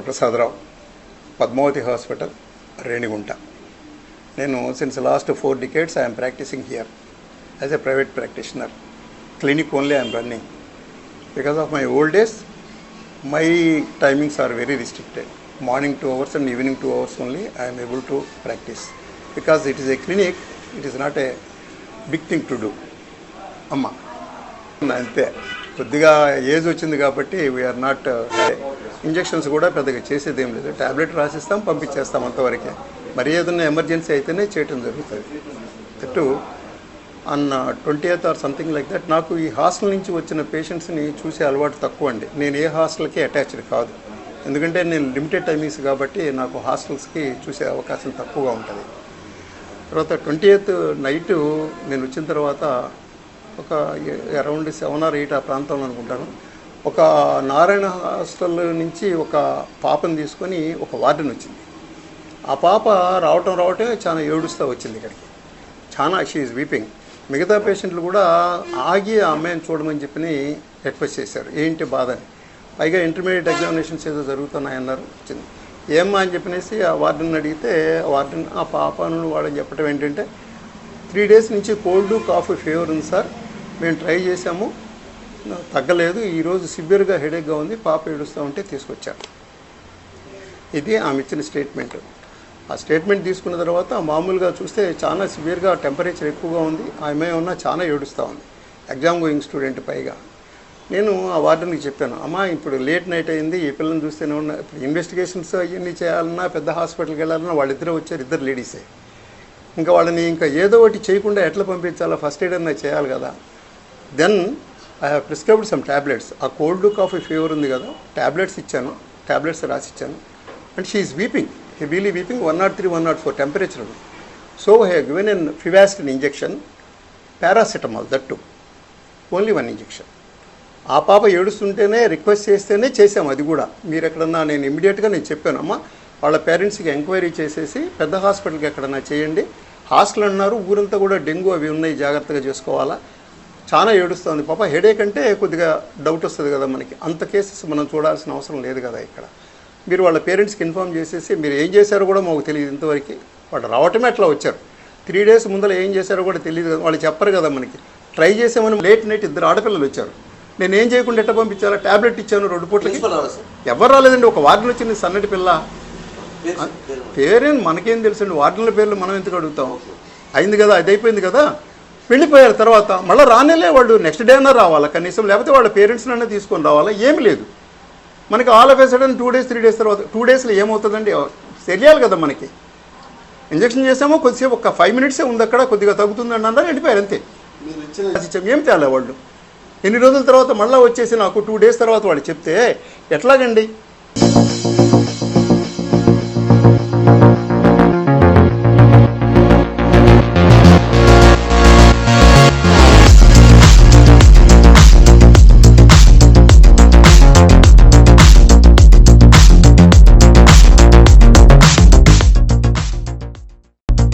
Prasadarao, Padmavati hospital, Renigunta. నేను since last 4 decades I am practicing here as a private practitioner. Clinic only I am running. Because of my old age, my timings are very restricted. Morning 2 hours and evening 2 hours only I am able to practice. Because it is a clinic, it is not a big thing to do. Amma. అంతే, కొద్దిగా age వచ్చింది కాబట్టి we are not injections కూడా పెద్దగా చేసేది ఏం లేదు. Tablet రాసిస్తాం, పంపించేస్తాం అంతవరకే. మరి ఏదైనా ఎమర్జెన్సీ అయితేనే చేయటం జరుగుతుంది. That on 20th or something like that. నాకు ఈ హాస్టల్ నుంచి వచ్చిన పేషెంట్స్ని చూసే అలవాటు తక్కువ అండి. నేను ఏ హాస్టల్కి అటాచ్డ్ కాదు, ఎందుకంటే నేను లిమిటెడ్ టైమింగ్స్ కాబట్టి నాకు హాస్టల్స్కి చూసే అవకాశం తక్కువగా ఉంటుంది. తర్వాత 20th నైట్ నేను వచ్చిన తర్వాత ఒక అరౌండ్ 7 or 8 ఆ ప్రాంతంలో అనుకుంటాను, ఒక నారాయణ హాస్టల్ నుంచి ఒక పాపను తీసుకొని ఒక వార్డెన్ వచ్చింది. ఆ పాప రావటం చాలా ఏడుస్తూ వచ్చింది ఇక్కడికి. చాలా షీ ఈజ్ వీపింగ్. మిగతా పేషెంట్లు కూడా ఆగి ఆ అమ్మాయిని చూడమని చెప్పి రిక్వెస్ట్ చేశారు, ఏంటి బాధ అని. పైగా ఇంటర్మీడియట్ ఎగ్జామినేషన్స్ ఏదో జరుగుతున్నాయన్నారు. వచ్చింది. ఏమ్మా అని చెప్పనేసి ఆ వార్డెన్ అడిగితే వార్డెన్ ఆ పాపను వాళ్ళని చెప్పడం ఏంటంటే 3 days నుంచి కోల్డ్, కాఫ్, ఫీవర్ ఉంది సార్, మేము ట్రై చేసాము, తగ్గలేదు, ఈరోజు సివియర్గా హెడేక్గా ఉంది, పాప ఏడుస్తూ ఉంటే తీసుకొచ్చారు. ఇది ఆమె ఇచ్చిన స్టేట్మెంట్. ఆ స్టేట్మెంట్ తీసుకున్న తర్వాత మామూలుగా చూస్తే చాలా సివియర్గా టెంపరేచర్ ఎక్కువగా ఉంది, ఆమె ఉన్నా చాలా ఏడుస్తూ ఉంది, ఎగ్జామ్ గోయింగ్ స్టూడెంట్ పైగా. నేను ఆ వార్డెన్కి చెప్పాను, అమ్మా ఇప్పుడు లేట్ నైట్ అయింది, ఈ పిల్లల్ని చూస్తేనే ఉన్నా, ఇప్పుడు ఇన్వెస్టిగేషన్స్ అవన్నీ చేయాలన్నా పెద్ద హాస్పిటల్కి వెళ్ళాలన్నా వాళ్ళిద్దరూ వచ్చారు, 2 లేడీసే. ఇంకా వాళ్ళని ఇంకా ఏదో ఒకటి చేయకుండా ఎట్లా పంపించాలా, ఫస్ట్ ఎయిడ్ అన్నా చేయాలి కదా. Then I have prescribed some tablets. ఆ కోల్డ్, కాఫ్, ఫీవర్ ఉంది కదా, ట్యాబ్లెట్స్ ఇచ్చాను, ట్యాబ్లెట్స్ రాసిచ్చాను. And she is weeping, heavily weeping, 103, 104 temperature. So I have given an Fivastin injection, paracetamol, that too, only 1 injection. ఆ పాప ఏడుస్తుంటేనే రిక్వెస్ట్ చేస్తేనే చేసాము. అది కూడా మీరు ఎక్కడన్నా, నేను ఇమీడియట్గా నేను చెప్పాను, అమ్మ వాళ్ళ పేరెంట్స్కి ఎంక్వైరీ చేసేసి పెద్ద హాస్పిటల్కి ఎక్కడన్నా చేయండి, హాస్టల్ అన్నారు, ఊరంతా కూడా డెంగ్యూ అవి ఉన్నాయి, జాగ్రత్తగా చేసుకోవాలా, చాలా ఏడుస్తుంది పాప. హెడేక్ అంటే కొద్దిగా డౌట్ వస్తుంది కదా మనకి, అంత కేసెస్ మనం చూడాల్సిన అవసరం లేదు కదా ఇక్కడ. మీరు వాళ్ళ పేరెంట్స్కి ఇన్ఫామ్ చేసేసి మీరు ఏం చేశారో కూడా మాకు తెలియదు ఇంతవరకు. వాళ్ళు రావటమే అట్లా వచ్చారు. 3 days ముందర ఏం చేశారో కూడా తెలియదు కదా, వాళ్ళు చెప్పరు కదా మనకి. ట్రై చేసామని లేట్ నైట్ 2 ఆడపిల్లలు వచ్చారు, నేను ఏం చేయకుండా ఎట్లా పంపించాలా, ట్యాబ్లెట్ ఇచ్చాను 2 పూటలకి. ఎవరు రాలేదండి, ఒక వార్డెన్ వచ్చింది, సన్నటి పిల్ల. పేరేం మనకేం తెలుసండి, వార్డెన్ల పేర్లు మనం ఎందుకు అడుగుతాం. అయింది కదా, అది అయిపోయింది కదా, వెళ్ళిపోయారు. తర్వాత మళ్ళీ రానేలే వాళ్ళు, నెక్స్ట్ డే అన్నా రావాలా కనీసం, లేకపోతే వాళ్ళ పేరెంట్స్నన్నా తీసుకొని రావాలా, ఏమి లేదు మనకి. All of A sudden 2 days 3 days తర్వాత 2 daysలో ఏమవుతుందండి తెలియాలి కదా మనకి. ఇంజక్షన్ చేసామో కొద్దిసేపు, ఒక 5 minutes ఉంది అక్కడ, కొద్దిగా తగ్గుతుందండి అన్నారు, వెళ్ళిపోయారు అంతే. ఏం తేలే వాళ్ళు. ఎన్ని రోజుల తర్వాత మళ్ళీ వచ్చేసి నాకు 2 days తర్వాత వాళ్ళు చెప్తే ఎట్లాగండి.